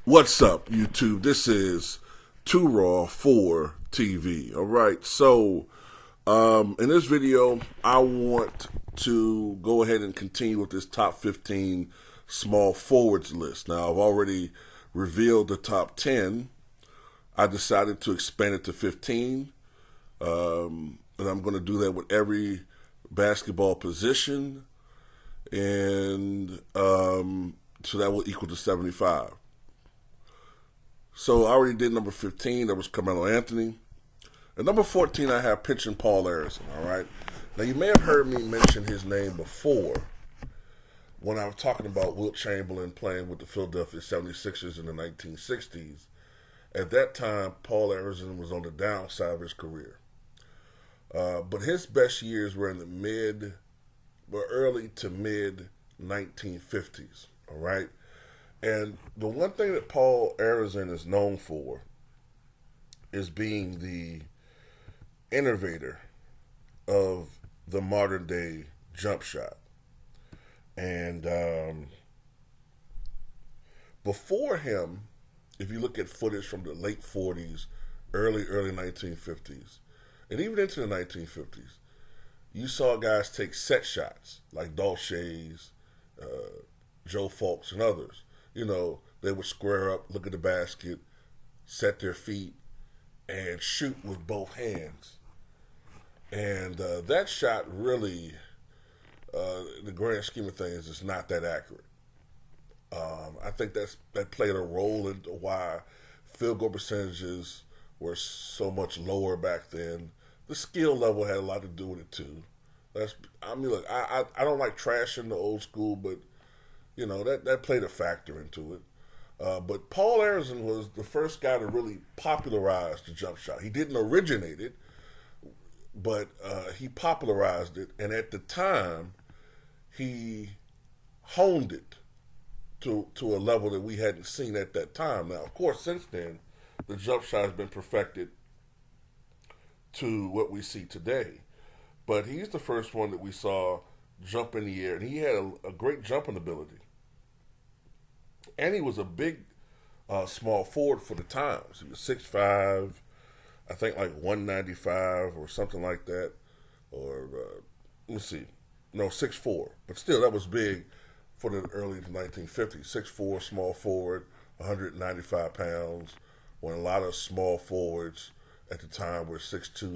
What's up, YouTube? This is Too Raw for TV. All right, so in this video, I want to go ahead and continue with this top 15 small forwards list. Now, I've already revealed the top 10. I decided to expand it to 15, and I'm going to do that with every basketball position, and so that will equal to 75. So I already did number 15. That was Carmelo Anthony. At number 14, I have pitching Paul Arizin. All right. Now you may have heard me mention his name before when I was talking about Wilt Chamberlain playing with the Philadelphia 76ers in the 1960s. At that time, Paul Arizin was on the downside of his career. But his best years were in the early to mid 1950s. All right. And the one thing that Paul Arizin is known for is being the innovator of the modern day jump shot. And before him, if you look at footage from the late 40s, early 1950s, and even into the 1950s, you saw guys take set shots like Dolce's, Joe Fulks, and others. You know, they would square up, look at the basket, set their feet, and shoot with both hands. And that shot really, in the grand scheme of things, is not that accurate. I think that played a role in why field goal percentages were so much lower back then. The skill level had a lot to do with it too. Look, I don't like trashing the old school, but you know, that played a factor into it. But Paul Arizin was the first guy to really popularize the jump shot. He didn't originate it, but he popularized it. And at the time, he honed it to a level that we hadn't seen at that time. Now, of course, since then, the jump shot has been perfected to what we see today. But he's the first one that we saw jump in the air. And he had a great jumping ability. And he was a big small forward for the times. He was 6'5", I think like 195 or something like that. Or, let me see. No, 6'4". But still, that was big for the early 1950s. 6'4", small forward, 195 pounds, when a lot of small forwards at the time were 6'2",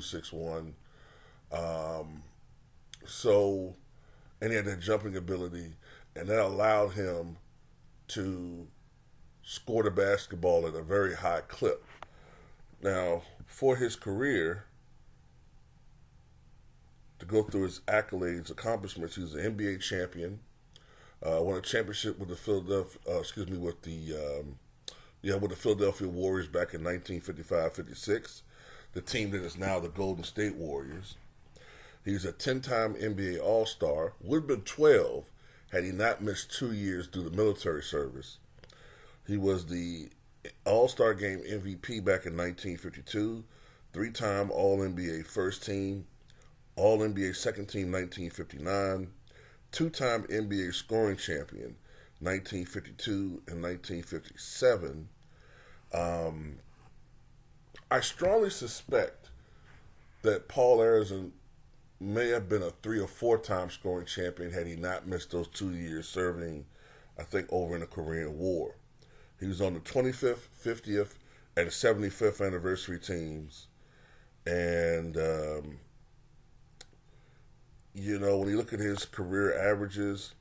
6'1". And he had that jumping ability, and that allowed him to score the basketball at a very high clip. Now, for his career, to go through his accolades, accomplishments, he was an NBA champion, won a championship with the Philadelphia Warriors back in 1955-56, the team that is now the Golden State Warriors. He's a 10-time NBA All-Star, would have been 12 had he not missed 2 years due to military service. He was the All-Star Game MVP back in 1952, 3-time All-NBA First Team, All-NBA Second Team 1959, 2-time NBA Scoring Champion 1952 and 1957. I strongly suspect that Paul Arizin may have been a 3 or 4-time scoring champion had he not missed those 2 years serving, I think, over in the Korean War. He was on the 25th, 50th, and 75th anniversary teams. And, when you look at his career averages,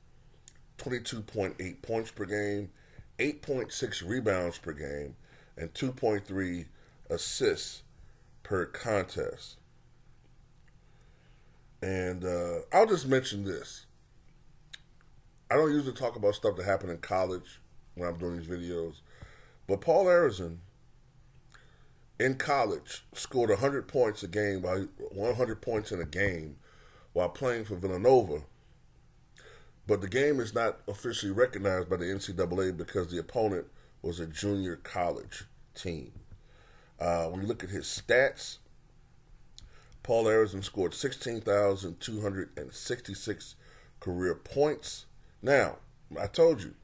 22.8 points per game, 8.6 rebounds per game, and 2.3 assists per contest. And I'll just mention this. I don't usually talk about stuff that happened in college when I'm doing these videos, but Paul Arizin in college scored 100 points a game, 100 points in a game while playing for Villanova. But the game is not officially recognized by the NCAA because the opponent was a junior college team. When you look at his stats, Paul Arizin scored 16,266 career points. Now, I told you,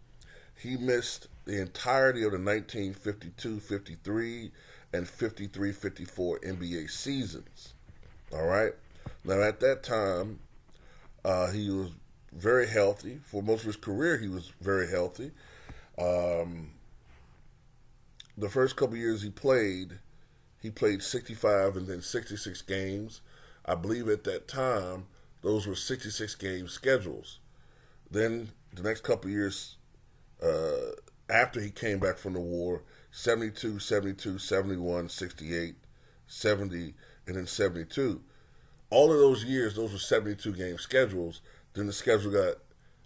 He missed the entirety of the 1952-53 and 53-54 NBA seasons. All right. Now at that time, he was very healthy. For most of his career, he was very healthy. Um, the first couple years he played 65 and then 66 games. I believe at that time, those were 66 game schedules. Then the next couple years after he came back from the war, 72, 72, 71, 68, 70, and then 72. All of those years, those were 72 game schedules. Then the schedule got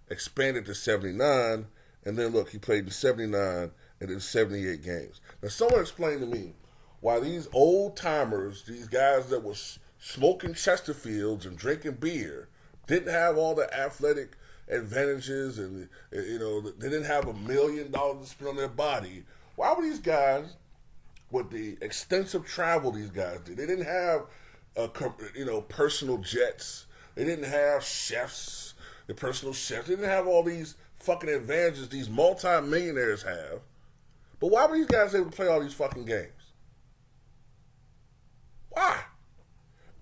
expanded to 79, and then look, he played in 79 and then 78 games. Now, someone explain to me why these old timers, these guys that was smoking Chesterfields and drinking beer, didn't have all the athletic advantages, and they didn't have $1 million to spend on their body. Why were these guys, with the extensive travel these guys did, they didn't have personal jets, they didn't have chefs, the personal chefs, they didn't have all these fucking advantages these multi-millionaires have. But why were these guys able to play all these fucking games? Why?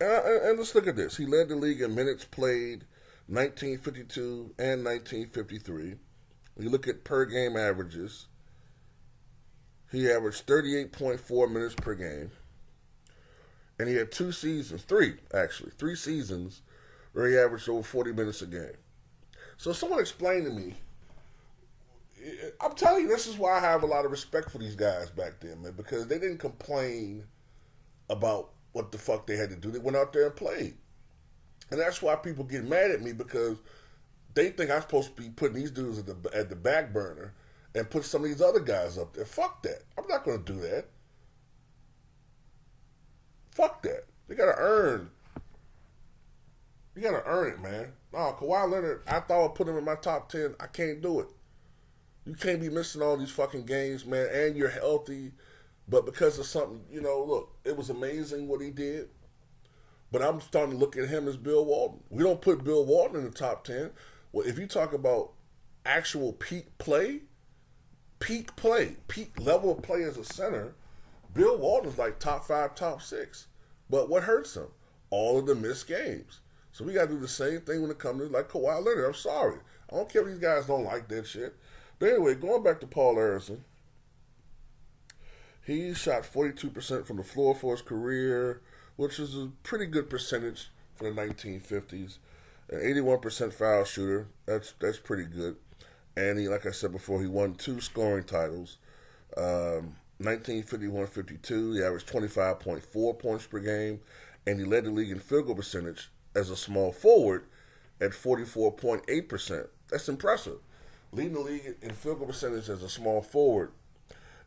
And let's look at this. He led the league in minutes played 1952 and 1953. You look at per game averages. He averaged 38.4 minutes per game. And he had three seasons where he averaged over 40 minutes a game. So someone explain to me. I'm telling you, this is why I have a lot of respect for these guys back then, man, because they didn't complain about what the fuck they had to do. They went out there and played. And that's why people get mad at me, because they think I'm supposed to be putting these dudes at the back burner and put some of these other guys up there. Fuck that. I'm not going to do that. Fuck that. They got to earn. You got to earn it, man. No, Kawhi Leonard, I thought I'd put him in my top 10. I can't do it. You can't be missing all these fucking games, man, and you're healthy. But because of something, look, it was amazing what he did. But I'm starting to look at him as Bill Walton. We don't put Bill Walton in the top 10. Well, if you talk about actual peak level of play as a center, Bill Walton's like top 5, top 6. But what hurts him? All of the missed games. So we got to do the same thing when it comes to like Kawhi Leonard. I'm sorry. I don't care if these guys don't like that shit. But anyway, going back to Paul Arizin, he shot 42% from the floor for his career, which is a pretty good percentage for the 1950s. An 81% foul shooter, that's pretty good. And he, like I said before, he won 2 scoring titles. 1951-52, he averaged 25.4 points per game, and he led the league in field goal percentage as a small forward at 44.8%. That's impressive. Leading the league in field goal percentage as a small forward.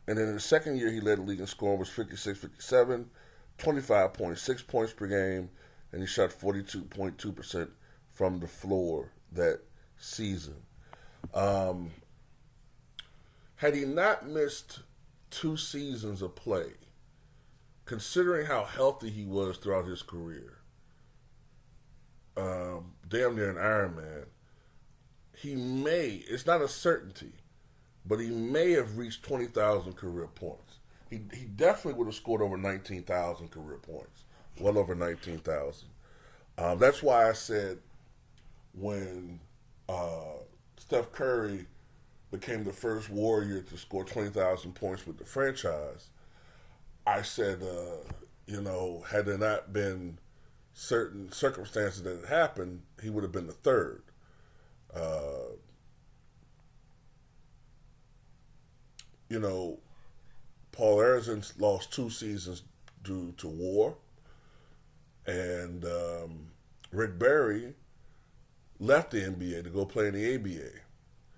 And then in the second year, he led the league in scoring, was 56-57, 25.6 points per game, and he shot 42.2% from the floor that season. Had he not missed 2 seasons of play, considering how healthy he was throughout his career, damn near an Iron Man, he may, it's not a certainty, but he may have reached 20,000 career points. He definitely would have scored over 19,000 career points, well over 19,000. That's why I said when Steph Curry became the first Warrior to score 20,000 points with the franchise, I said, had there not been certain circumstances that had happened, he would have been the third. Paul Arizin lost 2 seasons due to war, and Rick Barry left the NBA to go play in the ABA.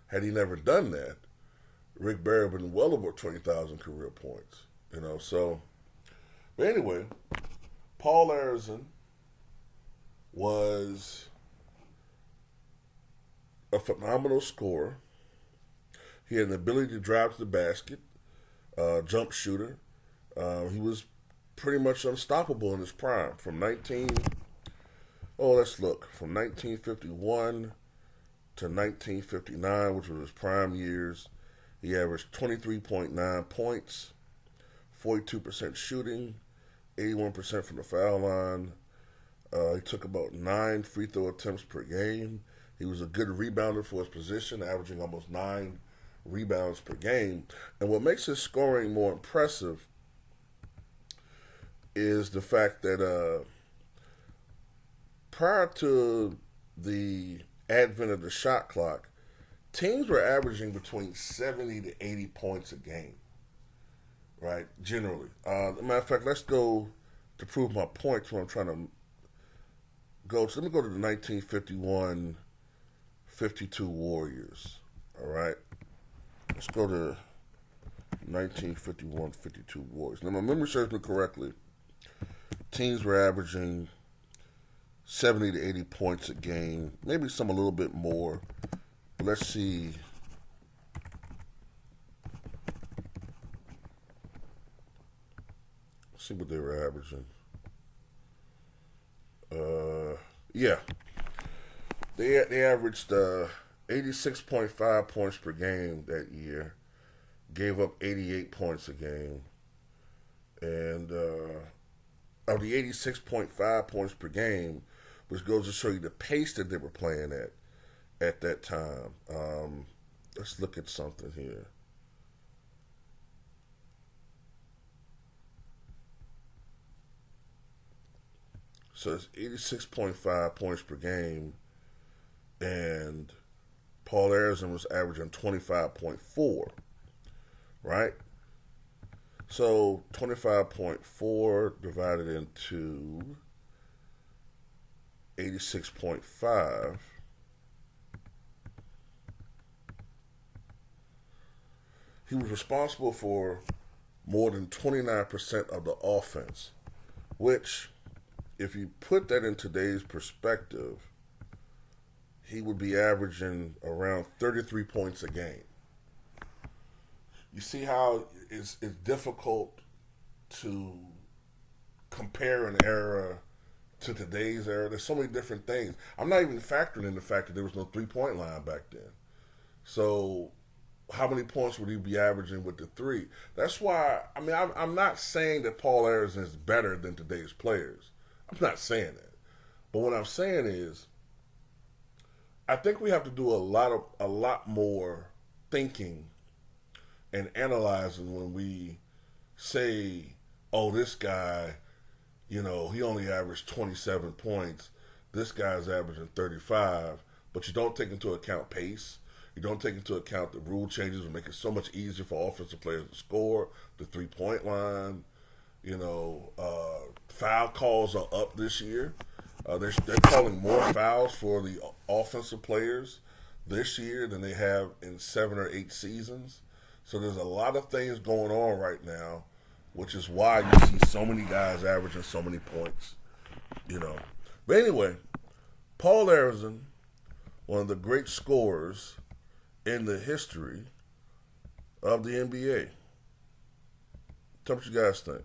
Had he never done that, Rick Barry would have been well over 20,000 career points. But anyway, Paul Arizin was a phenomenal scorer. He had an ability to drive to the basket, jump shooter. He was pretty much unstoppable in his prime. From 1951 to 1959, which was his prime years, He averaged 23.9 points, 42% shooting, 81% from the foul line. He took about 9 free throw attempts per game. He was a good rebounder for his position, averaging almost 9 rebounds per game. And what makes his scoring more impressive is the fact that prior to the advent of the shot clock, teams were averaging between 70 to 80 points a game, right? Generally. As a matter of fact, let's go to prove my point to what I'm trying to go. So let me go to the 1951-52 Warriors, all right? Let's go to 1951-52 Warriors. Now, my memory serves me correctly. Teams were averaging 70 to 80 points a game, maybe some a little bit more. But let's see. Let's see what they were averaging. Yeah. They averaged 86.5 points per game that year, gave up 88 points a game. And of the 86.5 points per game, which goes to show you the pace that they were playing at that time. Let's look at something here. So it's 86.5 points per game, and Paul Arizin was averaging 25.4, right? So 25.4 divided into 86.5. He was responsible for more than 29% of the offense, which, if you put that in today's perspective, he would be averaging around 33 points a game. You see how it's difficult to compare an era to today's era. There's so many different things. I'm not even factoring in the fact that there was no three-point line back then. So how many points would he be averaging with the three? That's why, I mean, I'm not saying that Paul Arizin is better than today's players. I'm not saying that. But what I'm saying is, I think we have to do a lot more thinking and analyzing when we say, oh, this guy, he only averaged 27 points. This guy's averaging 35. But you don't take into account pace. You don't take into account the rule changes that make it so much easier for offensive players to score, the three-point line. Foul calls are up this year. They're calling more fouls for the offensive players this year than they have in 7 or 8 seasons. So there's a lot of things going on right now, which is why you see so many guys averaging so many points. But anyway, Paul Arizin, one of the great scorers in the history of the NBA. Tell me what you guys think.